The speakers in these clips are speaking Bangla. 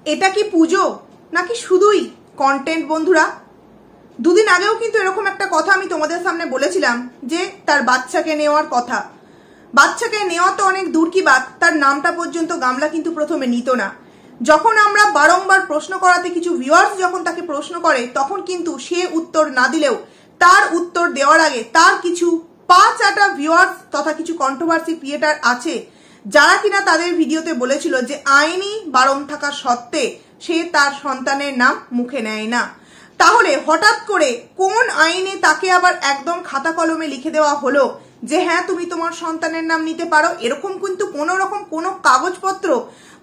এটা কি পুজো নাকি শুধুই কন্টেন্ট বন্ধুরা? দুদিন আগেও কিন্তু এরকম একটা কথা আমি তোমাদের সামনে বলেছিলাম যে তার বাচ্চাকে নেওয়ার কথা। বাচ্চাকে নেওয়া তো অনেক দূর কি বাত, তার নামটা পর্যন্ত গামলা কিন্তু প্রথমে নিত না। যখন আমরা বারংবার প্রশ্ন করাতে কিছু ভিউয়ার্স যখন তাকে প্রশ্ন করে তখন কিন্তু সে উত্তর না দিলেও তার উত্তর দেওয়ার আগে তার কিছু পাঁচটা ভিউয়ার্স তথা কিছু কন্ট্রোভার্সি ক্রিয়েটার আছে যারা কিনা তাদের ভিডিওতে বলেছিল যে আইনি বারণ থাকা সত্ত্বে সে তার সন্তানের নাম মুখে নেয় না। তাহলে হঠাৎ করে কোন আইনে তাকে আবার একদম খাতা কলমে লিখে দেওয়া হলো যে হ্যাঁ তুমি তোমার সন্তানের নাম নিতে পারো? এরকম কিন্তু কোনো রকম কোনো কাগজপত্র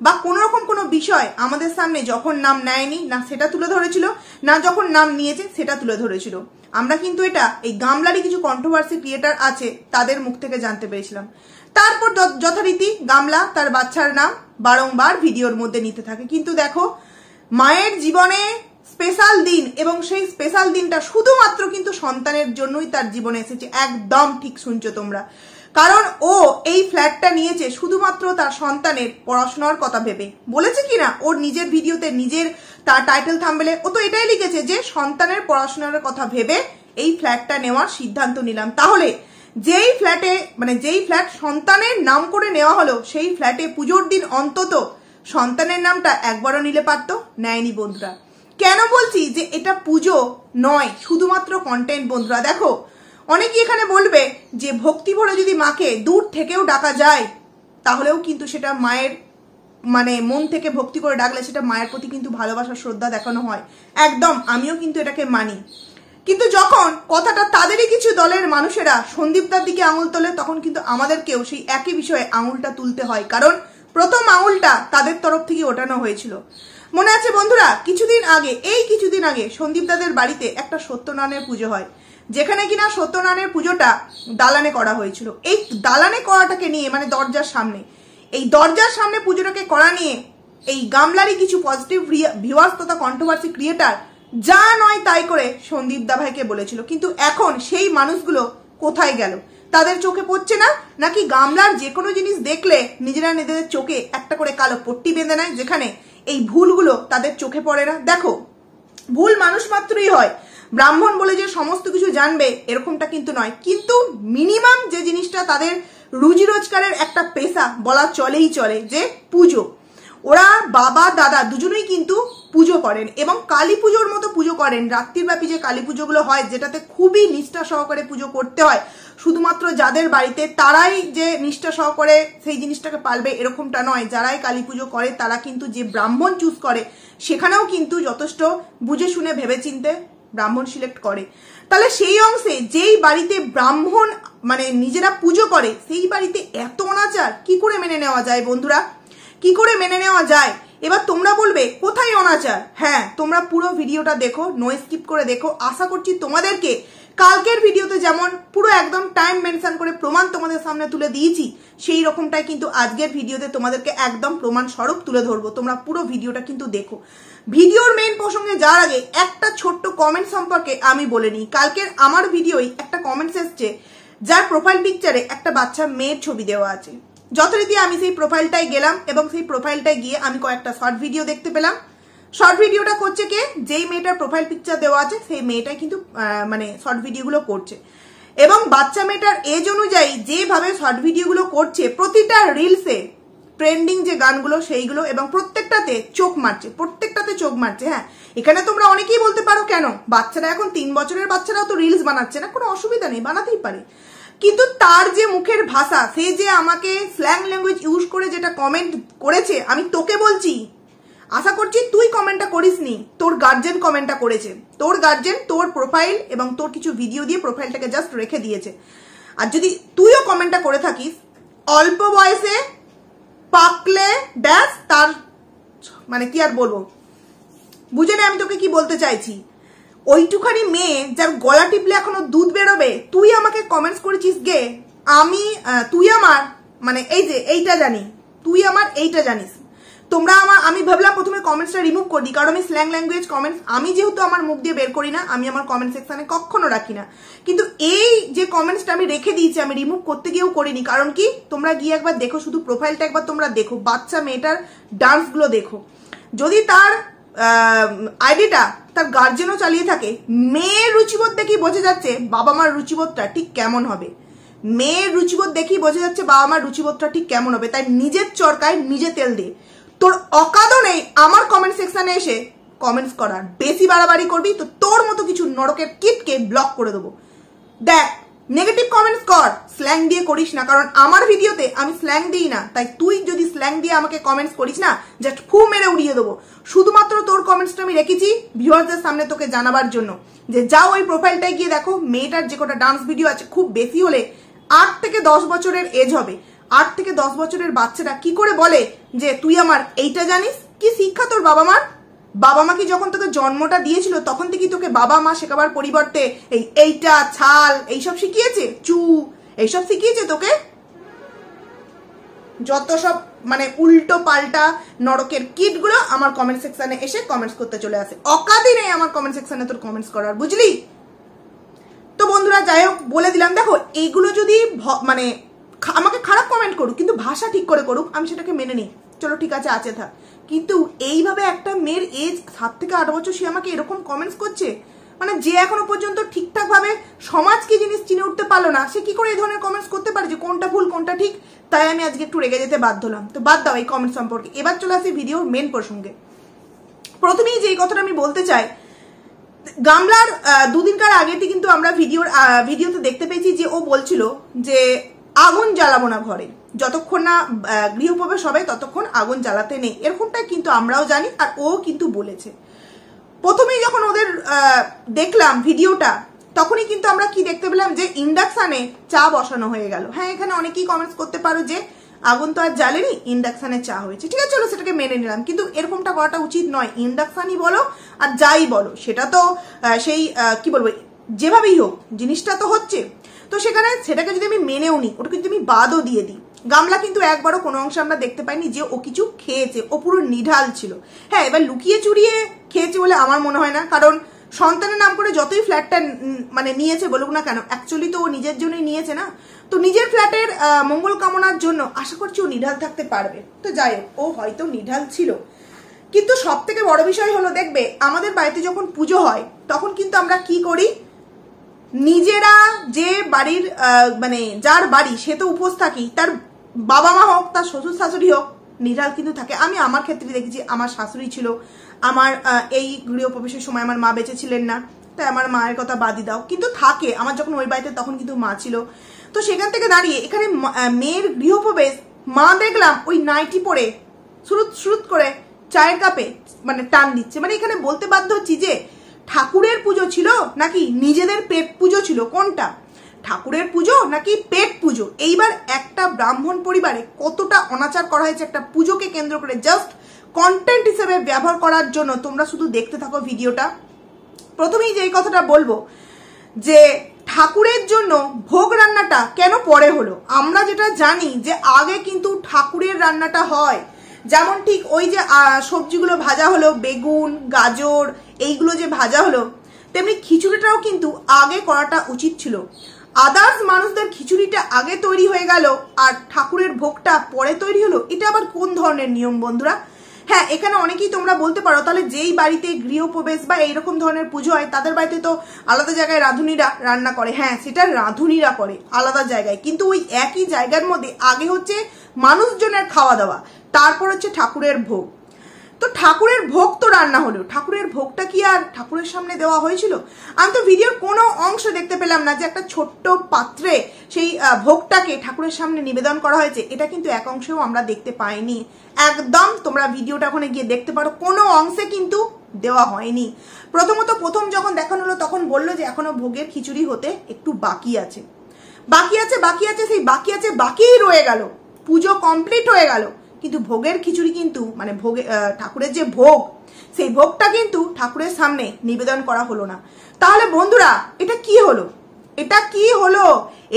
বা কোনো রকম কোনো বিষয় আমাদের সামনে যখন নাম নেয়নি না সেটা তুলে ধরেছিল, না যখন নাম নিয়েছে সেটা তুলে ধরেছিল। আমরা কিন্তু এটা এই গামলারই কিছু কন্ট্রোভার্সি ক্রিয়েটার আছে তাদের মুখ থেকে জানতে পেরেছিলাম। তারপর যথারীতি গামলা তার বাচ্চার নাম বারংবার ভিডিওর মধ্যে নিতে থাকে। কিন্তু দেখো, মায়ের জীবনে স্পেশাল দিন এবং সেই স্পেশাল দিনটা শুধুমাত্র কিন্তু সন্তানের জন্যই তার জীবনে এসেছে। একদম ঠিক শুনছো তোমরা, কারণ ও এই ফ্ল্যাটটা নিয়েছে শুধুমাত্র তার সন্তানের পড়াশোনার কথা ভেবে। বলেছে কিনা ওর নিজের ভিডিওতে, নিজের তার টাইটেল থাম্বনেলে ও তো এটাই লিখেছে যে সন্তানের পড়াশোনার কথা ভেবে এই ফ্ল্যাটটা নেওয়ার সিদ্ধান্ত নিলাম। তাহলে যেই ফ্ল্যাটে যেই ফ্ল্যাট সন্তানের নাম করে নেওয়া হলো সেই ফ্ল্যাটে পুজোর দিন অন্তত সন্তানের নামটা একবারও নিলে পারতো, নেয়নি বন্ধুরা। কেন বলছি যে এটা পুজো নয়, শুধুমাত্র কন্টেন্ট বন্ধুরা? দেখো, অনেকেই এখানে বলবে যে ভক্তি ভরে যদি মাকে দূর থেকেও ডাকা যায় তাহলেও কিন্তু সেটা মায়ের মন থেকে ভক্তি করে ডাকলে সেটা মায়ের প্রতি কিন্তু ভালোবাসা শ্রদ্ধা দেখানো হয়। একদম, আমিও কিন্তু এটাকে মানি। কিন্তু যখন কথাটা তাদেরই কিছু দলের মানুষেরা সন্দীপদার দিকে আঙুল তোলে তখন কিন্তু আমাদেরকেও সেই একই বিষয়ে আঙুলটা তুলতে হয়, কারণ প্রথম আঙুলটা তাদের তরফ থেকে ওঠানো হয়েছিল। মনে আছে বন্ধুরা, কিছুদিন আগে সন্দীপদাদের বাড়িতে একটা সত্যনারায়ণের পুজো হয়, যেখানে কিনা সত্যনারায়ণের পুজোটা দালানে করা হয়েছিল। এই দালানে করাটাকে নিয়ে দরজার সামনে, এই দরজার সামনে পুজোটাকে করা নিয়ে এই গামলারই কিছু পজিটিভ ভিউয়ার্স তথা কন্ট্রোভার্সি ক্রিয়েটার যা নয় তাই করে সন্দীপ দা ভাইকে বলেছিল। কিন্তু এখন সেই মানুষগুলো কোথায় গেল? তাদের চোখে পড়ছে না নাকি গামলার যে কোনো জিনিস দেখলে নিজেরা নিজেদের চোখে একটা করে কালো পট্টি বেঁধে নেয়, যেখানে এই ভুলগুলো তাদের চোখে পড়ে না? দেখো, ভুল মানুষ মাত্রই হয়, ব্রাহ্মণ বলে যে সমস্ত কিছু জানবে এরকমটা কিন্তু নয়। কিন্তু মিনিমাম যে জিনিসটা তাদের রুজি রোজগারের একটা পেশা বলা চলেই চলে যে পুজো, ওরা বাবা দাদা দুজনেই কিন্তু পুজো করেন এবং কালী পুজোর মতো পুজো করেন। রাত্রিব্যাপী যে কালী পুজোগুলো হয় যেটাতে খুবই নিষ্ঠা সহকারে পুজো করতে হয়, শুধুমাত্র যাদের বাড়িতে তারাই যে নিষ্ঠা সহকারে সেই জিনিসটাকে পালবে এরকমটা নয়। যারাই কালী পুজো করে তারা কিন্তু যে ব্রাহ্মণ চুজ করে সেখানেও কিন্তু যথেষ্ট বুঝে শুনে ভেবেচিন্তে ব্রাহ্মণ সিলেক্ট করে। তাহলে সেই অংশে যেই বাড়িতে ব্রাহ্মণ নিজেরা পুজো করে সেই বাড়িতে এত অনাচার কি করে মেনে নেওয়া যায় বন্ধুরা? কি করে মেনে নেওয়া যায়? এবার তোমরা বলবে কোথায় অনাচার? হ্যাঁ, তোমরা পুরো ভিডিওটা দেখো, নো স্কিপ করে দেখো। আশা করছি তোমাদেরকে কালকের ভিডিওতে যেমন পুরো একদম টাইম মেনশন করে প্রমাণ তোমাদের সামনে তুলে দিয়েছি, সেই রকমটাই কিন্তু আজকের ভিডিওতে তোমাদেরকে একদম প্রমাণ স্বরূপ তুলে ধরবো। তোমরা পুরো ভিডিওটা কিন্তু দেখো। ভিডিওর মেইন প্রসঙ্গে যাওয়ার আগে একটা ছোট্ট কমেন্ট সম্পর্কে আমি বলে নিই। কালকের আমার ভিডিওই একটা কমেন্টস এসছে যার প্রোফাইল পিকচারে একটা বাচ্চা মেয়ের ছবি দেওয়া আছে। যথারীতি আমি সেই প্রোফাইলটাই গেলাম এবং সেই প্রোফাইলটায় গিয়ে আমি কয়েকটা শর্ট ভিডিও দেখতে পেলাম। শর্ট ভিডিওটা করছে কে? যেই মেয়েটার প্রোফাইল পিকচার দেওয়া আছে সেই মেয়েটাই কিন্তু শর্ট ভিডিওগুলো করছে এবং বাচ্চা মেয়েটার এজ অনুযায়ী যেভাবে শর্ট ভিডিওগুলো করছে, প্রতিটা রিলসে ট্রেন্ডিং যে গানগুলো সেইগুলো এবং প্রত্যেকটাতে চোখ মারছে। হ্যাঁ, এখানে তোমরা অনেকেই বলতে পারো কেন বাচ্চারা এখন 3 বছরের বাচ্চারাও তো রিলস বানাচ্ছে না, কোনো অসুবিধা নেই, বানাতেই পারে। কিন্তু তার যে মুখের ভাষা, সে যে আমাকে স্ল্যাং ল্যাঙ্গুয়েজ ইউজ করে যেটা কমেন্ট করেছে, আমি তোকে বলছি, আশা করছি তুই কমেন্টটা করিসনি, তোর গার্জেন কমেন্টটা করেছে। তোর গার্জেন তোর প্রোফাইল এবং তোর কিছু ভিডিও দিয়ে প্রোফাইলটাকে জাস্ট রেখে দিয়েছে। আর যদি তুইও কমেন্টটা করে থাকিস, অল্প বয়সে পাকলে ড্যাশ তার কি আর বলবো, বুঝে নে আমি তোকে কি বলতে চাইছি। ওইটুখানি মেয়ে যার গলা টিপলে এখনো দুধ বেরোবে, তুই আমাকে কমেন্টস করেছিস গে, তুই আমার এই যে এইটা জানি, তুই আমার এইটা জানিস। আমি ভাবলাম প্রথমে কমেন্টসটা রিমুভ করি, কারণ আমি স্ল্যাং ল্যাঙ্গুয়েজ কমেন্টস আমি যেহেতু আমার মুখ দিয়ে বের করি না, আমি আমার কমেন্ট সেকশনে কখনো রাখি না। কিন্তু এই যে কমেন্টসটা আমি রেখে দিয়েছি, আমি রিমুভ করতে গিয়েও করিনি। কারণ কি, তোমরা গিয়ে একবার দেখো, শুধু প্রোফাইলটা একবার তোমরা দেখো, বাচ্চা মেয়েটার ডান্সগুলো দেখো। যদি তার আইডিটা তার গার্জেনও চালিয়ে থাকে, মেয়ের রুচিবোধ দেখেই বোঝা যাচ্ছে বাবা মার রুচিবোধটা ঠিক কেমন হবে। মেয়ের রুচিবোধ দেখেই বোঝা যাচ্ছে বাবা মার রুচিবোধটা ঠিক কেমন হবে। তাই নিজের চরকায় নিজে তেল দে। তোর অকাদও নেই আমার কমেন্ট সেকশনে এসে কমেন্টস করার। বেশি বাড়াবাড়ি করবি তো তোর মতো কিছু নরকের কিটকে ব্লক করে দেবো। দেখ, নেগেটিভ কমেন্টস কর, স্ল্যাং দিয়ে করিস না, কারণ আমার ভিডিওতে আমি স্ল্যাং দিই না। তাই তুই যদি স্ল্যাং দিয়ে আমাকে কমেন্টস করিস না, জাস্ট ফু মেরে উড়িয়ে দেবো। শুধুমাত্র তোর কমেন্টসটা আমি রেখেছি ভিউয়ার্সদের সামনে তোকে জানাবার জন্য যে যাও ওই প্রোফাইলটায় গিয়ে দেখো, মেয়েটার যে কটা ডান্স ভিডিও আছে খুব বেশি হলে 8 থেকে 10 বছরের এজ হবে। 8 থেকে 10 বছরের বাচ্চারা কি করে বলে যে তুই আমার এইটা জানিস? কি শিক্ষা তোর বাবা মার? বাবা মা কি যখন তোকে জন্মটা দিয়েছিল তখন থেকে তোকে বাবা মা শেখাবার পরিবর্তে এইটা ছাল এইসব শিখিয়েছে? এইসব শিখিয়েছে তোকে? যত সব মানে উল্টো পাল্টা নরকের কিটগুলো আমার কমেন্ট সেকশনে এসে কমেন্টস করতে চলে আসে। অকাদি নেই আমার কমেন্ট সেকশনে তোর কমেন্টস করার, বুঝলি? তো বন্ধুরা, যাই হোক, বলে দিলাম। দেখো, এইগুলো যদি মানে আমাকে খারাপ কমেন্ট করুক, কিন্তু ভাষা ঠিক করে করুক, আমি সেটাকে মেনে নিই। চলো ঠিক আছে, আছে থাক। কিন্তু এইভাবে একটা মেয়ের এজ 7 থেকে 8 বছর, সে আমাকে এরকম কমেন্টস করছে, মানে যে এখনো পর্যন্ত ঠিকঠাক ভাবে সমাজ কি জিনিস চিনে উঠতে পারলো না, সে কি করে এই ধরনের কমেন্টস করতে পারে যে কোনটা ভুল কোনটা ঠিক? তাই আমি আজকে একটু রেগে যেতে বাধ্য হলাম। তো বাদ দাও এই কমেন্ট সম্পর্কে, এবার চলে আসি ভিডিওর মেন প্রসঙ্গে। প্রথমেই যে কথাটা আমি বলতে চাই, গামলার দুদিনকার আগেতে কিন্তু আমরা ভিডিওতে দেখতে পেয়েছি যে ও বলছিল যে আগুন জ্বালাবো না ঘরে, যতক্ষণ না গৃহপ্রবেশ হবে ততক্ষণ আগুন জ্বালাতে নেই। এরকমটা কিন্তু আমরাও জানি, আর ও কিন্তু বলেছে। প্রথমেই যখন ওদের দেখলাম ভিডিওটা, তখনই কিন্তু আমরা কি দেখতে পেলাম যে ইন্ডাকশানে চা বসানো হয়ে গেল। হ্যাঁ, এখানে অনেকেই কমেন্টস করতে পারো যে আগুন তো আর জ্বালেনি, ইন্ডাকশানে চা হয়েছে। ঠিক আছে, চলো সেটাকে মেনে নিলাম, কিন্তু এরকমটা করাটা উচিত নয়। ইন্ডাকশানই বলো আর যাই বলো, সেটা তো সেই কি বলবো, যেভাবেই হোক জিনিসটা তো হচ্ছে। তো সেখানে সেটাকে যদি আমি মেনেও নিই, ওটা কিন্তু আমি বাদও দিয়ে দিই। গামলা কিন্তু একবারও কোনো অংশে আমরা দেখতে পাইনি যে ও কিছু খেয়েছে, ও পুরো নিঢাল ছিল। হ্যাঁ, এবার লুকিয়ে চুরিয়ে খেয়েছে বলে আমার মনে হয় না, কারণ সন্তানের নাম করে যতই ফ্ল্যাটটা মানে নিয়েছে বলুক না কেন, অ্যাকচুয়ালি তো ও নিজের জন্যই নিয়েছে না। তো নিজের ফ্ল্যাটের মঙ্গল কামনার জন্য আশা করছি ও নিঢাল থাকতে পারবে। তো যাই হোক, ও হয়তো নিঢাল ছিল। কিন্তু সব থেকে বড় বিষয় হলো, দেখবে আমাদের বাড়িতে যখন পুজো হয় তখন কিন্তু আমরা কি করি, নিজেরা যে বাড়ির মানে যার বাড়ি সে তো উপোস থাকি, তার বাবা মা হোক, তার শ্বশুর শাশুড়ি হোক, নিঢাল কিন্তু থাকে। আমি আমার ক্ষেত্রে দেখেছি, আমার শাশুড়ি ছিল, আমার এই গৃহপ্রবেশের সময় আমার মা বেঁচে ছিলেন না, তাই আমার মায়ের কথা বাদই দাও, কিন্তু থাকে। আমার যখন ওই বাড়িতে তখন কিন্তু মা ছিল। তো সেখান থেকে দাঁড়িয়ে এখানে মেয়ের গৃহপ্রবেশ, মা দেখলাম ওই নাইটি পরে সুরুত সুরুত করে চায়ের কাপে মানে টান দিচ্ছে। মানে এখানে বলতে বাধ্য হচ্ছি যে ঠাকুরের পুজো ছিল নাকি নিজেদের পেট পুজো ছিল? কোনটা, ঠাকুরের পুজো নাকি পেট পুজো? এইবার একটা ব্রাহ্মণ পরিবারে কতটা অনাচার করা হয়েছে একটা পুজোকে কেন্দ্র করে, জাস্ট কন্টেন্ট হিসেবে ব্যবহার করার জন্য। তোমরা শুধু দেখতে থাকো ভিডিওটা। প্রথমেই যে কথাটা বলবো যে ঠাকুরের জন্য ভোগ রান্নাটা কেন পরে হলো? আমরা যেটা জানি যে আগে কিন্তু ঠাকুরের রান্নাটা হয়, যেমন ঠিক ওই যে সবজিগুলো ভাজা হলো, বেগুন গাজর এইগুলো যে ভাজা হলো, তেমনি খিচুড়িটাও কিন্তু আগে করাটা উচিত ছিল। আদার্স মানুষদের খিচুড়িটা আগে তৈরি হয়ে গেল আর ঠাকুরের ভোগটা পরে তৈরি হলো, এটা আবার কোন ধরনের নিয়ম বন্ধুরা? হ্যাঁ, এখানে অনেকেই তোমরা বলতে পারো তাহলে যেই বাড়িতে গৃহপ্রবেশ বা এইরকম ধরনের পুজো হয় তাদের বাড়িতে তো আলাদা জায়গায় রাঁধুনিরা রান্না করে। হ্যাঁ, সেটা রাঁধুনিরা করে আলাদা জায়গায়, কিন্তু ওই একই জায়গার মধ্যে আগে হচ্ছে মানুষজনের খাওয়া দাওয়া, তারপর হচ্ছে ঠাকুরের ভোগ। তো ঠাকুরের ভোগ তো রান্না হলো, ঠাকুরের ভোগটা কি আর ঠাকুরের সামনে দেওয়া হয়েছিল? আমি তো ভিডিওর কোনো অংশ দেখতে পেলাম না যে একটা ছোট্ট পাত্রে সেই ভোগটাকে ঠাকুরের সামনে নিবেদন করা হয়েছে। এটা কিন্তু এক অংশেও আমরা দেখতে পাইনি একদম। তোমরা ভিডিওটা ওখানে গিয়ে দেখতে পারো, কোনো অংশে কিন্তু দেওয়া হয়নি। প্রথম যখন দেখানো হলো তখন বললো যে এখনো ভোগের খিচুড়ি হতে একটু বাকি আছে, সেই বাকিই রয়ে গেল। পুজো কমপ্লিট হয়ে গেল, কিন্তু ভোগের খিচুড়ি কিন্তু মানে ঠাকুরের যে ভোগ, সেই ভোগটা কিন্তু ঠাকুরের সামনে নিবেদন করা হলো না। তাহলে বন্ধুরা, এটা কি হলো?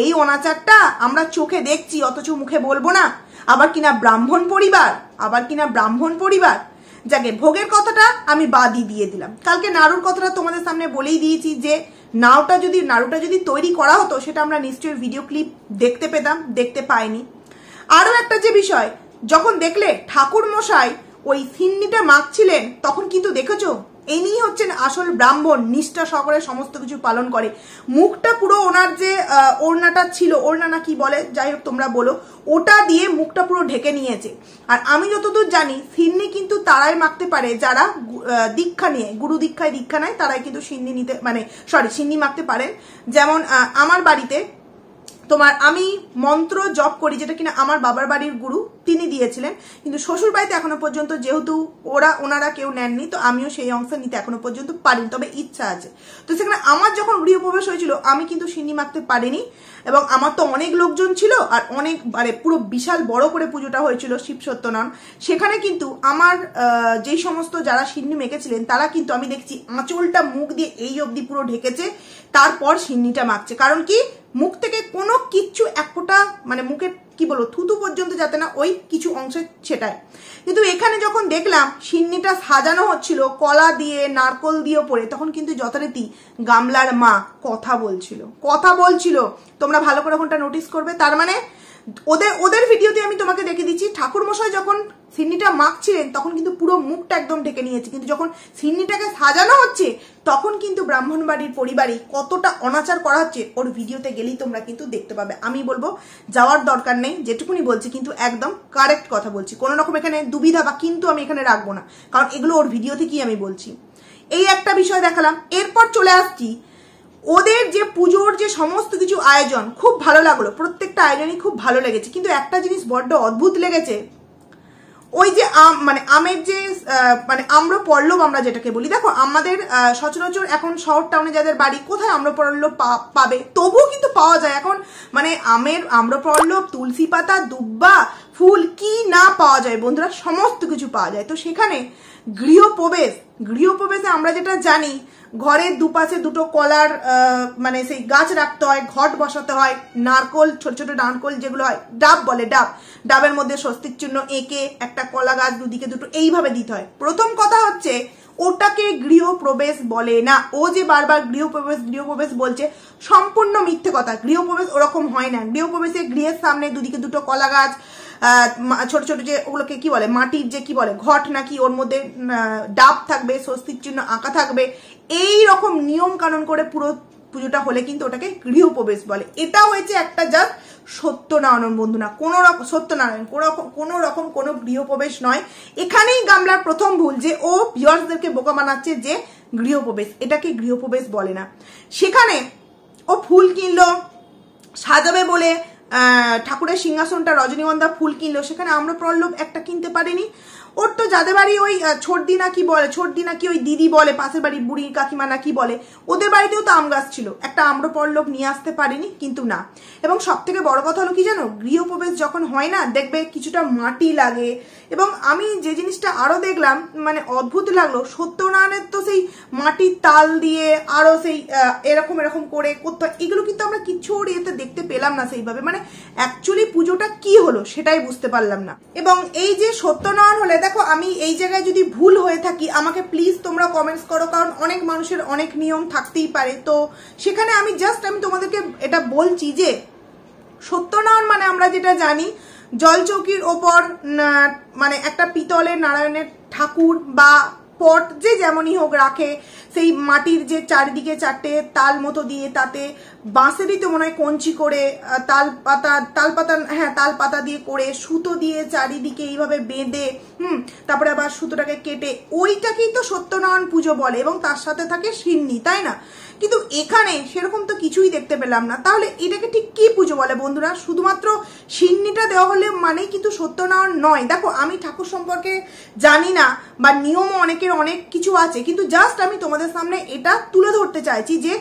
এই অনাচারটা আমরা চোখে দেখছি অথচ মুখে বলবো না। আবার কিনা ব্রাহ্মণ পরিবার। যাকে ভোগের কথাটা আমি বাদই দিয়ে দিলাম। কালকে নাড়ুর কথাটা তোমাদের সামনে বলেই দিয়েছি যে নাড়ুটা যদি তৈরি করা হতো সেটা আমরা নিশ্চয়ই ভিডিও ক্লিপ দেখতে পেতাম, দেখতে পাইনি। আরো একটা যে বিষয়, যখন দেখলে ঠাকুর মশাই ওই সিন্নিটা মাখছিলেন তখন কিন্তু দেখেছো ইনি হচ্ছেন আসল ব্রাহ্মণ, নিষ্ঠা সহকারে সমস্ত কিছু পালন করে। মুখটা পুরো ওনার যে ওড়নাটা ছিল, ওড়না না কি বলে, যাই হোক তোমরা বলো, ওটা দিয়ে মুখটা পুরো ঢেকে নিয়েছে। আর আমি যতদূর জানি সিন্নি কিন্তু তারাই মাখতে পারে যারা দীক্ষা নিয়ে, গুরু দীক্ষায় দীক্ষা নেয়, তারাই কিন্তু সিন্নি নিতে সিন্নি মাখতে পারেন। যেমন আমার বাড়িতে তোমার আমি মন্ত্র জপ করি, যেটা কিনা আমার বাবার বাড়ির গুরু তিনি দিয়েছিলেন, কিন্তু শ্বশুর বাড়িতে এখনো পর্যন্ত যেহেতু ওনারা কেউ নেননি, তো আমিও সেই অংশ নিতে এখনো পর্যন্ত পারিনি, তবে ইচ্ছা আছে। তো সেখানে আমার যখন গৃহপ্রবেশ হয়েছিল আমি কিন্তু সিন্নি মাখতে পারিনি, এবং আমার তো অনেক লোকজন ছিল আর অনেক পুরো বিশাল বড় করে পুজোটা হয়েছিল শিব সত্যনারায়ণ। সেখানে কিন্তু আমার যেই সমস্ত যারা সিন্নি মেখেছিলেন তারা কিন্তু আমি দেখছি আঁচলটা মুখ দিয়ে এই অবধি পুরো ঢেকেছে, তারপর সিন্নিটা মাখছে। কারণ কি, মুখ থেকে কোনো কিচ্ছু এক ফোঁটা মুখের কি বলবো থুতু পর্যন্ত যাতে না ওই কিছু অংশে ছেটায়। কিন্তু এখানে যখন দেখলাম সিন্নিটা সাজানো হচ্ছিল কলা দিয়ে নারকল দিয়ে পরে, তখন কিন্তু যথারীতি গামলার মা কথা বলছিল। তোমরা ভালো করে ওখানটা নোটিস করবে। তার মানে ওদের ভিডিওতে আমি তোমাকে দেখে দিচ্ছি ঠাকুর মশাই যখন সিন্নিটা মাখছিলেন তখন কিন্তু পুরো মুখটা একদম ঢেকে নিয়েছে, কিন্তু যখন সিন্নিটাকে সাজানো হচ্ছে তখন কিন্তু ব্রাহ্মণ বাড়ির পরিবারই কতটা অনাচার করা হচ্ছে ওর ভিডিওতে গেলেই তোমরা কিন্তু দেখতে পাবে। আমি বলবো যাওয়ার দরকার নেই, যেটুকুনি বলছি কিন্তু একদম কারেক্ট কথা বলছি, কোনো রকম এখানে দুবিধা বা কিন্তু আমি এখানে রাখবো না, কারণ এগুলো ওর ভিডিও থেকেই আমি বলছি। এই একটা বিষয় দেখালাম। এরপর চলে আসছি ওদের যে পুজোর যে সমস্ত কিছু আয়োজন, খুব ভালো লাগলো, প্রত্যেকটা আয়োজনই খুব ভালো লেগেছে, কিন্তু একটা জিনিস বড্ড অদ্ভুত লেগেছে, ওই যে আমের যে আম্রপল্লব আমরা যেটাকে বলি, দেখো আমাদের সচরাচর এখন শহর টাউনে যাদের বাড়ি কোথায় আম্রপল্লব পাবে, তবুও কিন্তু পাওয়া যায় এখন, আম্রপল্লব, তুলসী পাতা, দুব্বা ফুল কি না পাওয়া যায় বন্ধুরা, সমস্ত কিছু পাওয়া যায়। তো সেখানে গৃহপ্রবেশে আমরা যেটা জানি ঘরের দুপাশে দুটো কলার সেই গাছ রাখতে হয়, ঘট বসাতে হয়, নারকল, ছোট ছোট নারকল যেগুলো হয়, ডাব বলে, ডাবের মধ্যে স্বস্তিক চিহ্ন এঁকে একটা কলা গাছ দুদিকে দুটো এইভাবে দিতে হয়। প্রথম কথা হচ্ছে ওটাকে গৃহপ্রবেশ বলে না। ও যে বারবার গৃহপ্রবেশ বলছে, সম্পূর্ণ মিথ্যে কথা। গৃহপ্রবেশ ওরকম হয় না। গৃহপ্রবেশে গৃহের সামনে দুদিকে দুটো কলা গাছ, ছোট ছোট যে ওগুলোকে কি বলে, মাটির যে কি বলে ঘট নাকি, ওর মধ্যে ডাব থাকবে, স্বস্তিক চিহ্ন আঁকা থাকবে, এই রকম নিয়ম কানুন করে পুরো পুজোটা হলে কিন্তু ওটাকে গৃহপ্রবেশ বলে। এটা হয়েছে একটা জাস্ট সত্যনারায়ণ বন্ধুরা, কোনো রকম কোনো গৃহপ্রবেশ নয়। এখানেই গামলার প্রথম ভুল, যে ও ভিউয়ার্সদেরকে বোকা বানাচ্ছে যে গৃহপ্রবেশ, এটাকে গৃহপ্রবেশ বলে না। সেখানে ও ফুল কিনলো সাজাবে বলে, ঠাকুরের সিংহাসনটা রজনীগন্ধা ফুল কিনলো, সেখানে আম্রপল্লব একটা কিনতে পারেনি। ওর তো যাদের বাড়ি ওই ছোটদি নাকি ওই দিদি বলে, পাশের বাড়ির বুড়ি কাকিমা না কি বলে, ওদের বাড়িতেও তো আম গাছ ছিল, একটা আম্রপল্লব নিয়ে আসতে পারেনি, কিন্তু না। এবং সব থেকে বড় কথা হলো কি জানো, গৃহপ্রবেশ যখন হয় না, দেখবে কিছুটা মাটি লাগে। এবং আমি যে জিনিসটা আরো দেখলাম অদ্ভুত লাগলো, সত্যনারায়ণের তো সেই মাটির তাল দিয়ে আরো সেই এরকম করে করতে হয়, এগুলো কিন্তু আমরা কিছু ওর এতে দেখতে পেলাম না সেইভাবে। অ্যাকচুয়ালি পুজোটা কি হলো সেটাই বুঝতে পারলাম না। এবং এই যে সত্যনারায়ণ হলে, দেখো আমি এই জায়গায় যদি ভুল হয়ে থাকি আমাকে প্লিজ তোমরা কমেন্টস করো, কারণ অনেক মানুষের অনেক নিয়ম থাকতেই পারে। তো সেখানে আমি তোমাদেরকে এটা বলছি যে সত্যনারায়ণ আমরা যেটা জানি, জলচৌকির ওপর একটা পিতলের নারায়ণের ঠাকুর বা পট যে যেমনই হোক রাখে, সেই মাটির যে চারিদিকে চারটে তাল মতো দিয়ে, তাতে বাঁশেরই তো মনে হয় কঞ্চি করে তাল পাতা দিয়ে করে সুতো দিয়ে চারিদিকে এইভাবে বেঁধে তারপরে আবার সুতোটাকে কেটে, ওইটাকেই তো সত্যনারায়ণ পুজো বলে, এবং তার সাথে থাকে সিন্নি, তাই না? কিন্তু এখানে সেরকম তো কিছুই দেখতে পেলাম না। তাহলে এটাকে ঠিক কি পুজো বলে বন্ধুরা? শুধুমাত্র সিন্নিটা দেওয়া হলে মানেই কিন্তু সত্যনারায়ণ নয়। দেখো আমি ঠাকুর সম্পর্কে জানি না, বা নিয়মও অনেকের অনেক কিছু আছে, কিন্তু জাস্ট আমি তোমাদের সামনে এটা তুলে ধরতে চাইছি যে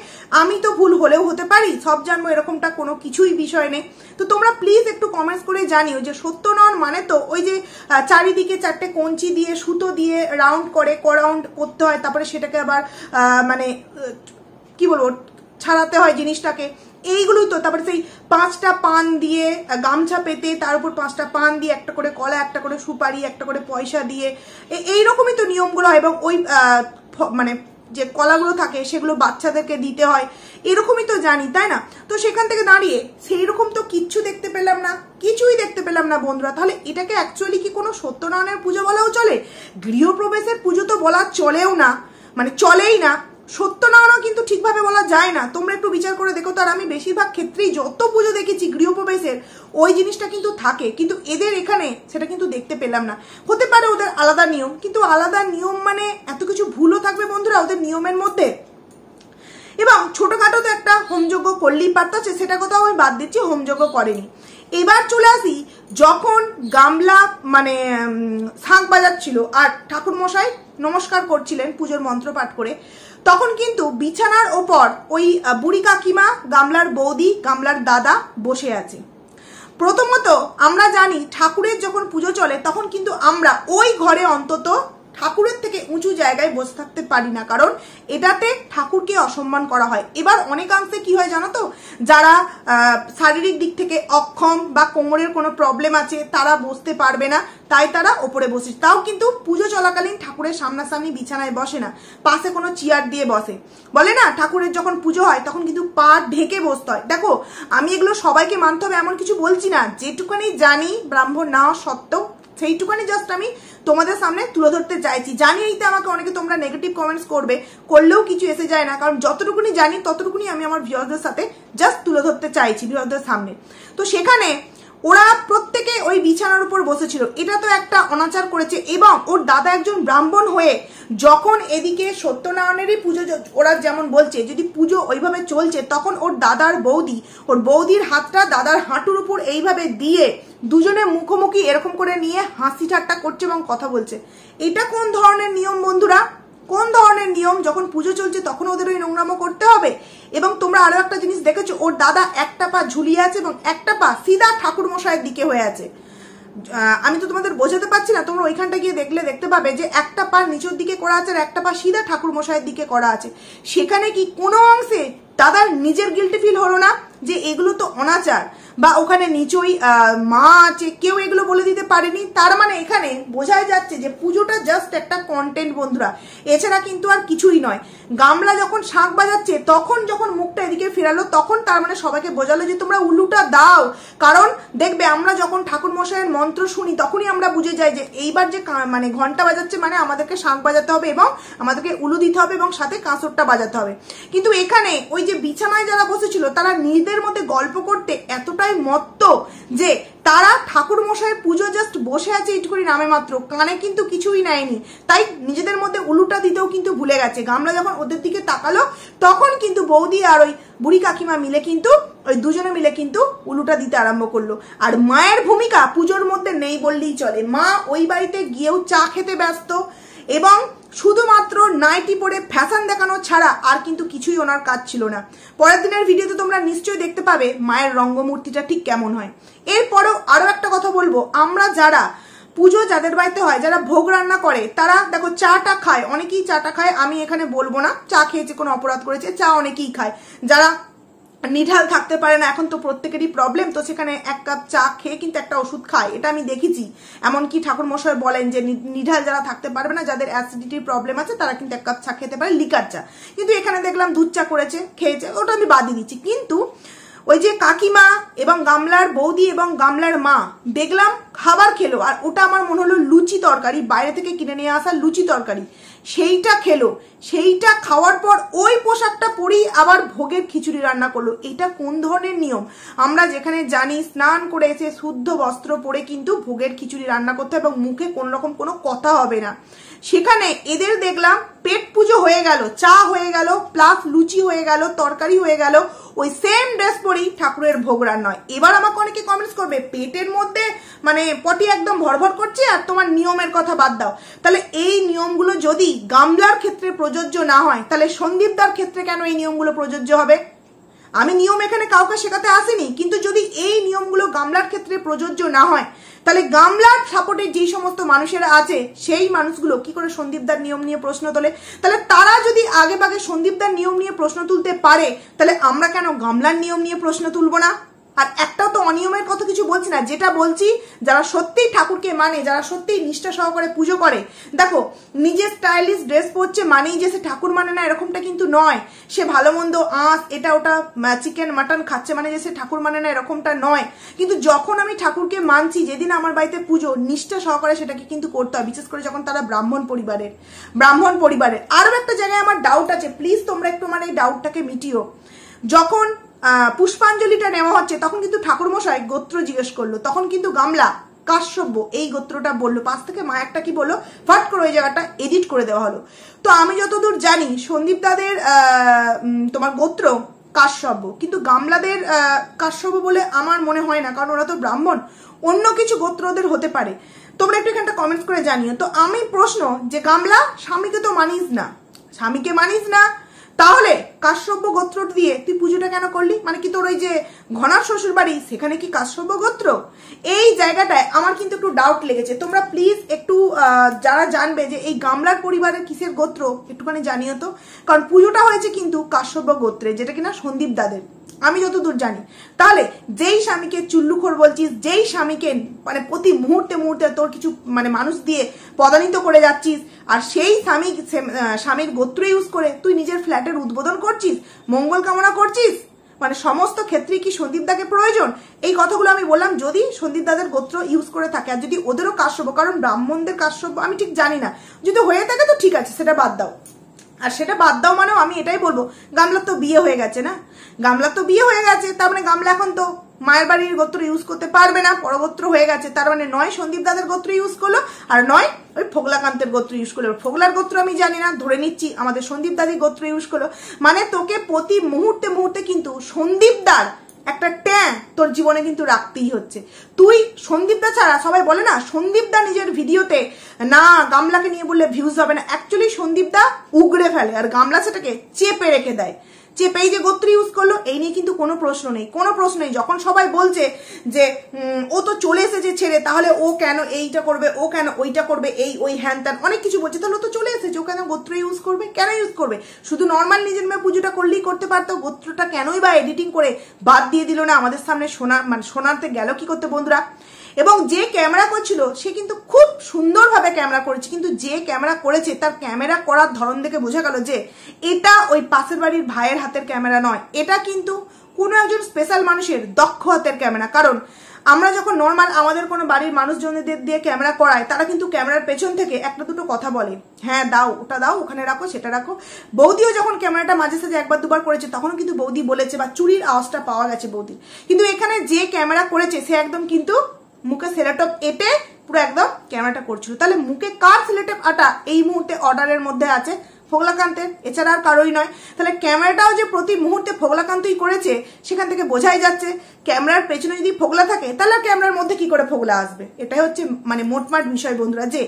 আমি তো ভুল হলেও হতে পারি, সব জানবো এরকমটা কোনো কিছুই বিষয় নেই। তো তোমরা প্লিজ একটু কমেন্টস করে জানিও যে সত্যনারায়ণ তো ওই যে চারিদিকে চারটে কঞ্চি দিয়ে সুতো দিয়ে রাউন্ড করতে হয়, তারপরে সেটাকে আবার কি বলবো ছাড়াতে হয় জিনিসটাকে, এইগুলোই তো। তারপরে সেই 5টা পান দিয়ে গামছা পেতে, তার উপর 5টা পান দিয়ে, একটা করে কলা, একটা করে সুপারি, একটা করে পয়সা দিয়ে, এইরকমই তো নিয়মগুলো হয়। এবং ওই যে কলাগুলো থাকে সেগুলো বাচ্চাদেরকে দিতে হয়। এরকমই তো জানি, তাই না? তো সেখান থেকে দাঁড়িয়ে সেই রকম তো কিচ্ছু দেখতে পেলাম না, কিছুই দেখতে পেলাম না বন্ধুরা। তাহলে এটাকে অ্যাকচুয়ালি কি কোনো সত্যনারায়ণের পুজো বলাও চলে? গৃহপ্রবেশের পুজো তো বলা চলেও না, মানে চলেই না। সত্যনারায়ণ কিন্তু ঠিকভাবে বলা যায় না। তোমরা একটু বিচার করে দেখো তো। আর আমি বেশিরভাগ ক্ষেত্রেই যত পুজো দেখেছি গৃহপ্রবেশের ওই জিনিসটা কিন্তু থাকে, কিন্তু এদের এখানে সেটা কিন্তু দেখতে পেলাম না। হতে পারে ওদের আলাদা নিয়ম, কিন্তু আলাদা নিয়ম মানে এত কিছু ভুলও থাকবে বন্ধুরা ওদের নিয়মের মধ্যে। এবং ছোটখাটো তো একটা হোমযজ্ঞ করলেই পারত, সেটা কোথাও আমি বাদ দিচ্ছি, হোমযজ্ঞ করেনি। এবার চলে আসি, যখন গামলা মানে শাঁখ বাজাচ্ছিল আর ঠাকুর মশাই নমস্কার করছিলেন পুজোর মন্ত্র পাঠ করে, তখন কিন্তু বিছানার ওপর ওই বুড়ি কাকিমা, গামলার বৌদি, গামলার দাদা বসে আছে। প্রথমত আমরা জানি ঠাকুরের যখন পুজো চলে তখন কিন্তু আমরা ওই ঘরে অন্তত ঠাকুরের থেকে উঁচু জায়গায় বসে থাকতে পারি না, কারণ এটাতে ঠাকুরকে অসম্মান করা হয়। এবার অনেকাংশে কি হয় জানো তো, যারা শারীরিক দিক থেকে অক্ষম বা কোমরের কোনো প্রবলেম আছে তারা বসতে পারবে না, তাই তারা ওপরে বসে। তাও কিন্তু পুজো চলাকালীন ঠাকুরের সামনাসামনি বিছানায় বসে না, পাশে কোনো চেয়ার দিয়ে বসে। বলে না ঠাকুরের যখন পুজো হয় তখন কিন্তু পা ঢেকে বসতে হয়। দেখো আমি এগুলো সবাইকে মানতে হবে এমন কিছু বলছি না, যেটুকুনি জানি ব্রাহ্মণ না সত্ত্বেও সেইটুকুনি জাস্ট আমি তোমাদের সামনে তুলে ধরতে চাইছি। জানি এইতে আমাকে অনেকে তোমরা নেগেটিভ কমেন্টস করবে, করলেও কিছু এসে যায় না, কারণ যতটুকুনি জানি ততটুকুনি আমি আমার ভিউয়ারদের সাথে জাস্ট তুলে ধরতে চাইছি, ভিউয়ারদের সামনে। তো সেখানে ওরা প্রত্যেকে ওই বিছানার উপর বসেছিল, এটা তো একটা অনাচার করেছে। এবং ওর দাদা একজন ব্রাহ্মণ হয়ে যখন এদিকে সত্যনারায়ণেরই পুজো, ওরা যেমন বলছে যদি পুজো ওইভাবে চলছে, তখন ওর দাদার বৌদি, ওর বৌদির হাতটা দাদার হাঁটুর উপর এইভাবে দিয়ে দুজনে মুখোমুখি এরকম করে নিয়ে হাসি ঠাট্টা করছে এবং কথা বলছে। এটা কোন ধরনের নিয়ম বন্ধুরা? কোন ধরনের নিয়ম? যখন পুজো চলছে তখন ওদের ওই নোংরামো করতে হবে? এবং তোমরা আরো একটা জিনিস দেখেছো, ওর দাদা একটা পা ঝুলিয়ে আছে এবং একটা পা সিধা ঠাকুর মশাইয়ের দিকে হয়ে আছে। আমি তো তোমাদের বোঝাতে পারছি না, তোমরা ওইখানটা গিয়ে দেখলে দেখতে পাবে যে একটা পা নিচের দিকে করা আছে আর একটা পা সিধা ঠাকুর মশাইয়ের দিকে করা আছে। সেখানে কি কোনো অংশে দাদার নিজের গিল্টি ফিল হলো না যে এগুলো তো অনাচার, বা ওখানে নিচই মা আছে কেউ এগুলো বলে দিতে পারেনি? তার মানে এখানে বোঝাই যাচ্ছে যে পুজোটা জাস্ট একটা কন্টেন্ট বন্ধুরা, এছাড়া কিন্তু আর কিছুই নয়। গামলা যখন শাঁখ বাজাচ্ছে তখন যখন মুখটা এদিকে ফেরালো তখন তার মানে সবাইকে বোঝালো যে তোমরা উলুটা দাও। কারণ দেখবে আমরা যখন ঠাকুর মশাইয়ের মন্ত্র শুনি তখনই আমরা বুঝে যাই যে এইবার যে মানে ঘন্টা বাজাচ্ছে মানে আমাদেরকে শাঁখ বাজাতে হবে এবং আমাদেরকে উলু দিতে হবে এবং সাথে কাঁসরটা বাজাতে হবে। কিন্তু এখানে ওই যে বিছানায় যারা বসেছিল তারা নিজেদের মধ্যে গল্প করতে এতটাই মত্ত যে তারা ঠাকুর মশাইয়ের পুজো জাস্ট বসে আছে এইটুকুনি নামে মাত্র, কানে কিন্তু কিছুই নেয়নি, তাই নিজেদের মধ্যে উলুটা দিতেও কিন্তু ভুলে গেছে। গামলা যখন ওদের দিকে তাকালো তখন কিন্তু বৌদি আর ওই বুড়ি কাকিমা মিলে কিন্তু ওই দুজনে মিলে কিন্তু উলুটা দিতে আরম্ভ করলো। আর মায়ের ভূমিকা পুজোর মধ্যে নেই বললেই চলে। মা ওই বাড়িতে গিয়েও চা খেতে ব্যস্ত এবং শুধুমাত্র নাইটি পরে ফ্যাশন দেখানো ছাড়া আর কিন্তু কিছুই ওনার কাজ ছিল না। পরের দিনের ভিডিওতে তোমরা নিশ্চয়ই দেখতে পাবে মায়ের রঙ্গমূর্তিটা ঠিক কেমন হয়। এরপরেও আরো একটা কথা বলবো, আমরা যারা পুজো যাদের বাড়িতে হয়, যারা ভোগ রান্না করে, তারা দেখো চাটা খায়, অনেকেই চাটা খায়, আমি এখানে বলবো না চা খেয়েছে কোনো অপরাধ করেছে, চা অনেকেই খায়। যারা নিঢাল থাকতে পারে না, এখন তো প্রত্যেকেরই প্রবলেম, তো সেখানে এক কাপ চা খেয়ে কিন্তু একটা ওষুধ খায়, এটা আমি দেখেছি। এমনকি ঠাকুর মশাই বলেন যে নিঢাল যারা থাকতে পারবে না, যাদের অ্যাসিডিটির প্রবলেম আছে, তারা কিন্তু এক কাপ চা খেতে পারে, লিকার চা। কিন্তু এখানে দেখলাম দুধ চা করেছে, খেয়েছে, ওটা আমি বাদই দিচ্ছি। কিন্তু ওই যে কাকিমা এবং গামলার বৌদি এবং গামলার মা দেখলাম খাবার খেলো, আর ওটা আমার মনে হলো লুচি তরকারি, বাইরে থেকে কিনে নিয়ে আসা লুচি তরকারি, সেইটা খেলো। সেইটা খাওয়ার পর ওই পোশাকটা পরেই আবার ভোগের খিচুড়ি রান্না করলো। এটা কোন ধরনের নিয়ম? আমরা যেখানে জানি স্নান করে এসে শুদ্ধ বস্ত্র পরে কিন্তু ভোগের খিচুড়ি রান্না করতে হবে এবং মুখে কোন রকম কোনো কথা হবে না। সেখানে এদের দেখলাম পেট পুজো হয়ে গেল, চা হয়ে গেল, প্লাস লুচি হয়ে গেল, তরকারি হয়ে গেল, ওই সেম ড্রেস পরেই ঠাকুরের ভোগ রান্না হয়। এবার আমাকে অনেকে কমেন্টস করবে পেটের মধ্যে মানে পটি একদম ভরভর করছে আর তোমার নিয়মের কথা বাদ দাও। তাহলে এই নিয়মগুলো যদি গামলার ক্ষেত্রে প্রযোজ্য না হয়, তাহলে সন্দীপদার ক্ষেত্রে কেন এই নিয়মগুলো প্রযোজ্য হবে? আমি নিয়ম এখানে কাউকে শেখাতে আসিনি, কিন্তু যদি এই নিয়মগুলো গামলার ক্ষেত্রে প্রযোজ্য না হয়, তাহলে গামলার সাপোর্টে যেই সমস্ত মানুষেরা আছে সেই মানুষগুলো কি করে সন্দীপদার নিয়ম নিয়ে প্রশ্ন তোলে? তাহলে তারা যদি আগে ভাগে সন্দীপদার নিয়ম নিয়ে প্রশ্ন তুলতে পারে, তাহলে আমরা কেন গামলার নিয়ম নিয়ে প্রশ্ন তুলবো না? আর একটাও তো অনিয়মের কথা কিছু বলছি না, যেটা বলছি যারা সত্যিই ঠাকুরকে মানে, যারা সত্যিই নিষ্ঠা সহকারে পুজো করে। দেখো, নিজের স্টাইলিশ ড্রেস পরছে মানেই যে সে ঠাকুর মানে না, এরকমটা কিন্তু নয়। সে ভালো মন্দ আঁশ এটা ওটা চিকেন মাটন খাচ্ছে মানে যে সে ঠাকুর মানে না, এরকমটা নয়। কিন্তু যখন আমি ঠাকুরকে মানছি, যেদিন আমার বাড়িতে পুজো, নিষ্ঠা সহকারে সেটাকে কিন্তু করতে হয়, বিশেষ করে যখন তারা ব্রাহ্মণ পরিবারের। আরো একটা জায়গায় আমার ডাউট আছে, প্লিজ তোমরা একটু আমার এই ডাউটটাকে মিটিও। যখন পুষ্পাঞ্জলিটা নেওয়া হচ্ছে তখন কিন্তু ঠাকুরমশাই গোত্র জিজ্ঞেস করলো, তখন কিন্তু গামলা কাশ্যপ্য এই গোত্রটা বললো, পাশ থেকে মা একটা কি বললো, ফাট করে ওই জায়গাটা এডিট করে দেওয়া হলো। তো আমি যতদূর জানি সন্দীপ দাদের তোমার গোত্র কাশ্যপ্য, কিন্তু গামলাদের কাশ্যপ্য বলে আমার মনে হয় না, কারণ ওরা তো ব্রাহ্মণ, অন্য কিছু গোত্র ওদের হতে পারে। তোমরা একটু এখানটা কমেন্টস করে জানিও। তো আমি প্রশ্ন, যে গামলা স্বামীকে তো মানিস না, স্বামীকে মানিস না, তাহলে কাশ্যপ্য গোত্র দিয়ে তুই পুজোটা কেন করলি? মানে কি তোর ওই যে ঘনার শ্বশুর বাড়ি সেখানে কি কাশ্যপ্য গোত্র? এই জায়গাটায় আমার কিন্তু একটু ডাউট লেগেছে। তোমরা প্লিজ একটু যারা জানবে যে এই গামলার পরিবারের কিসের গোত্র একটুখানি জানিও তো, কারণ পুজোটা হয়েছে কিন্তু কাশ্যপ্য গোত্রে, যেটা কিনা সন্দীপ দাদের আমি যতদূর জানি। তাহলে যেই স্বামীকে চুল্লুখোর বলছিস, যেই স্বামীকে মানে প্রতি মুহূর্তে মুহূর্তে তোর কিছু মানে মানুষ দিয়ে পদানিত করে যাচ্ছিস, আর সেই স্বামীর গোত্র ইউজ করে তুই নিজের ফ্ল্যাটের উদ্বোধন করছিস, মঙ্গল কামনা করছিস, মানে সমস্ত ক্ষেত্রে কি সন্দীপ দাকে প্রয়োজন? এই কথাগুলো আমি বললাম যদি সন্দীপ দাদের গোত্র ইউজ করে থাকে, আর যদি ওদেরও কাশ্যপ্য, কারণ ব্রাহ্মণদের কাশ্যপ্য আমি ঠিক জানি না, যদি হয়ে থাকে তো ঠিক আছে, সেটা বাদ দাও। আর সেটা বাদ দাও মানেও আমি এটাই বলবো, গামলার তো বিয়ে হয়ে গেছে না, গামলার তো বিয়ে হয়ে গেছে, তার মানে গামলা এখন তো মায়ের বাড়ির গোত্র ইউজ করতে পারবে না, পরগোত্র হয়ে গেছে, তার মানে নয় সন্দীপ দাদের গোত্র ইউজ করলো, আর নয় ওই ফোগলাকান্তের গোত্র ইউজ করলো। ফোগলার গোত্র আমি জানি না, ধরে নিচ্ছি আমাদের সন্দীপ দাদির গোত্র ইউজ করলো। মানে তোকে প্রতি মুহূর্তে মুহূর্তে কিন্তু সন্দীপ দার একটা ট্যাঁ তোর জীবনে কিন্তু রাখতেই হচ্ছে। তুই সন্দীপদা ছাড়া, সবাই বলে না সন্দীপদা নিজের ভিডিওতে না গামলাকে নিয়ে বললে ভিউজ হবে না, অ্যাকচুয়ালি সন্দীপদা উগড়ে ফেলে আর গামলা সেটাকে চেপে রেখে দেয়। চেপেই যে গোত্র ইউজ করলো এই নিয়ে কিন্তু কোনো প্রশ্ন নেই, কোনো প্রশ্ন নেই। যখন সবাই বলছে যে ও তো চলে এসেছে ছেড়ে, তাহলে ও কেন এইটা করবে, ও কেন ওইটা করবে, এই ওই হ্যান ত্যান অনেক কিছু বলছে, তাহলে ও তো চলে এসেছে, ও কেন গোত্র ইউজ করবে, কেন ইউজ করবে? শুধু নর্মাল নিজের মেয়ে পুজোটা করলেই করতে পারতো, গোত্রটা কেনই বা এডিটিং করে বাদ দিয়ে দিল না আমাদের সামনে? শোনাতে গেল কি করতে বন্ধুরা? এবং যে ক্যামেরা করছিল সে কিন্তু খুব সুন্দরভাবে ক্যামেরা করেছে, কিন্তু যে ক্যামেরা করেছে তার ক্যামেরা করার ধরন দেখে বোঝা গেল যে এটা ওই পাশের বাড়ির ভাইয়ের হাতের ক্যামেরা নয়, এটা কিন্তু কোনো একজন স্পেশাল মানুষের দক্ষ হাতের ক্যামেরা। কারণ আমরা যখন নর্মাল আমাদের কোনো বাড়ির মানুষজনদের দিয়ে ক্যামেরা করায়, তারা কিন্তু ক্যামেরার পেছন থেকে একটা দুটো কথা বলে, হ্যাঁ দাও, ওটা দাও, ওখানে রাখো, সেটা রাখো। বৌদিও যখন ক্যামেরাটা মাঝে সাঝে একবার দুবার করেছে তখন কিন্তু বৌদি বলেছে বা চুরির আওয়াজটা পাওয়া গেছে বৌদির। কিন্তু এখানে যে ক্যামেরা করেছে সে একদম কিন্তু মুখে সেলোটেপ এঁটে পুরো একদম ক্যামেরাটা করছিল। তাহলে মুখে কার সেলোটেপ আটা এই মুহূর্তে অর্ডারের মধ্যে আছে? ফোগলাকান্তের, এছাড়া আর কারোই নয়। তাহলে ক্যামেরাটাও যে প্রতি মুহূর্তে ফোগলাকান্তই করেছে সেখান থেকে বোঝাই যাচ্ছে ক্যামেরার পেছনে যদি ফোগলা থাকে তাহলে ক্যামেরার মধ্যে কি করে ফোগলা আসবে? এটাই হচ্ছে মানে মোটমাট বিষয় বন্ধুরা, যে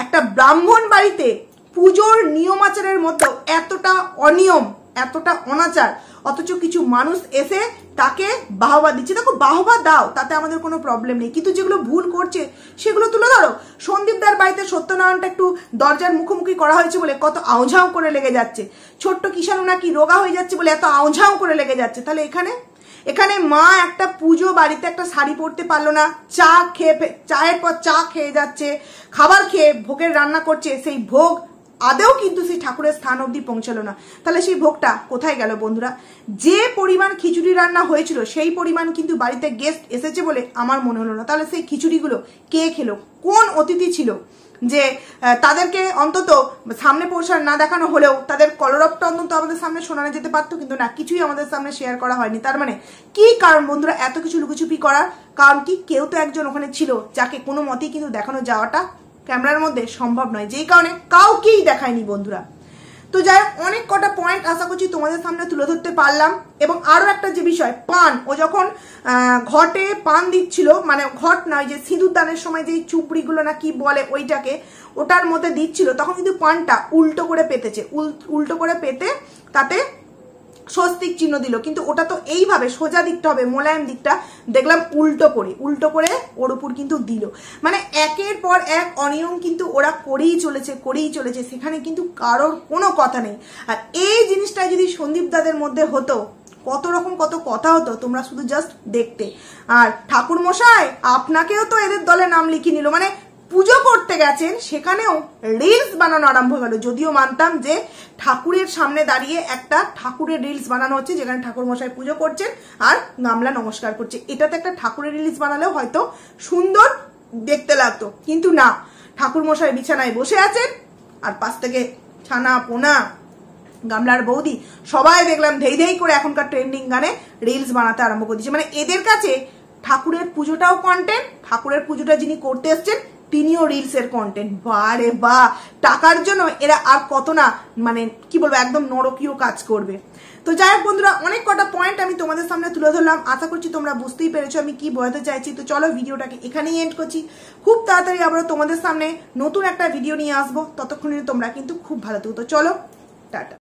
একটা ব্রাহ্মণ বাড়িতে পুজোর নিয়ম আচারের মধ্যে এতটা অনিয়ম, এতটা অনাচার, অথচ কিছু মানুষ এসে তাকে বাহবা দিচ্ছে। দেখো বাহবা দাও, তাতে আমাদের কোনো প্রবলেম নেই, কিন্তু যেগুলো ভুল করছে সেগুলো তুলে ধরো। সন্দীপদার বাড়িতে সত্যনারায়ণটা একটু দরজার মুখোমুখি করা হয়েছে বলে কত আউঝাউ করে লেগে যাচ্ছে, ছোট্ট কিষাণু নাকি রোগা হয়ে যাচ্ছে বলে এত আউঝাউ করে লেগে যাচ্ছে। তাহলে এখানে মা একটা পুজো বাড়িতে একটা শাড়ি পরতে পারলো না, চায়ের পর চা খেয়ে যাচ্ছে, খাবার খেয়ে ভোগের রান্না করছে, সেই ভোগ আদেও কিন্তু সেই ঠাকুরের স্থান অবধি পৌঁছালো না। তাহলে সেই ভোগটা কোথায় গেল বন্ধুরা? যে পরিমাণ খিচুড়ি রান্না হয়েছিল সেই পরিমাণ কিন্তু বাড়িতে গেস্ট এসেছে বলে আমার মনে হলো না। তাহলে সেই খিচুড়িগুলো কে খেলো? কোন অতিথি ছিল যে তাদেরকে অন্তত সামনে পৌঁছার না দেখানো হলেও তাদের কলরবটা অন্তত আমাদের সামনে শোনানো যেতে পারতো? কিন্তু না, কিছুই আমাদের সামনে শেয়ার করা হয়নি। তার মানে কি কারণ বন্ধুরা এত কিছু লুকোচুপি করার? কারণ কি, কেউ তো একজন ওখানে ছিল যাকে কোনো মতেই কিন্তু দেখানো যাওয়াটা ক্যামেরার মধ্যে সম্ভব নয়, যেই কারণে কাউকেই দেখায়নি বন্ধুরা। তো যাই হোক, অনেক কটা পয়েন্ট আশা করছি তোমাদের সামনে তুলে ধরতে পারলাম। এবং আরো একটা যে বিষয়, পান, ও যখন ঘটে পান দিচ্ছিল, মানে ঘট নয়, যে সিঁদুর দানের সময় যে চুপড়িগুলো না কি বলে ওইটাকে, ওটার মধ্যে দিচ্ছিল, তখন কিন্তু পানটা উল্টো করে পেতেছে, উল্টো করে পেতে তাতে স্বস্তিক চিহ্ন দিল। কিন্তু ওটা তো এইভাবে সোজা দিকটা হবে, মোলায়েম দিকটা দেখলাম উল্টো করে ওর উপর কিন্তু দিল। মানে একের পর এক অনিয়ম কিন্তু ওরা করেই চলেছে, সেখানে কিন্তু কারোর কোনো কথা নেই। আর এই জিনিসটা যদি সন্দীপ দাদের মধ্যে হতো, কত রকম কত কথা হতো, তোমরা শুধু জাস্ট দেখতে। আর ঠাকুর মশাই আপনাকেও তো এদের দলে নাম লিখিয়ে নিল, মানে পুজো করতে গেছেন সেখানেও রিলস বানানো আরম্ভ হয়ে গেল। যদিও মানতাম যে ঠাকুরের সামনে দাঁড়িয়ে একটা ঠাকুরের রিলস বানানো হচ্ছে, যেখানে ঠাকুর মশাই পুজো করছেন আর গামলা নমস্কার করছে, এটাতে একটা ঠাকুরের রিলস বানালেও হয়তো সুন্দর দেখতে লাগতো। কিন্তু না, ঠাকুর মশাই বিছানায় বসে আছেন আর পাশ থেকে ছানা পোনা গামলার বৌদি সবাই দেখলাম ধেই ধেই করে এখনকার ট্রেন্ডিং গানে রিলস বানাতে আরম্ভ করে দিচ্ছে। মানে এদের কাছে ঠাকুরের পুজোটাও কন্টেন্ট, ঠাকুরের পুজোটা যিনি করতে এসছেন তিনিও রিলস এর কন্টেন্ট। বারে বা, টাকার জন্য এরা আর কত না, মানে কি বলবো, একদম নরকীয় কাজ করবে। তো যাই হোক বন্ধুরা, অনেক কটা পয়েন্ট আমি তোমাদের সামনে তুলে ধরলাম, আশা করছি তোমরা বুঝতেই পেরেছো আমি কি বোঝাতে চাইছি। তো চলো ভিডিওটাকে এখানেই এন্ড করছি, খুব তাড়াতাড়ি আবারও তোমাদের সামনে নতুন একটা ভিডিও নিয়ে আসবো, ততক্ষণে তোমরা কিন্তু খুব ভালো থেকো। তো চলো টাটা।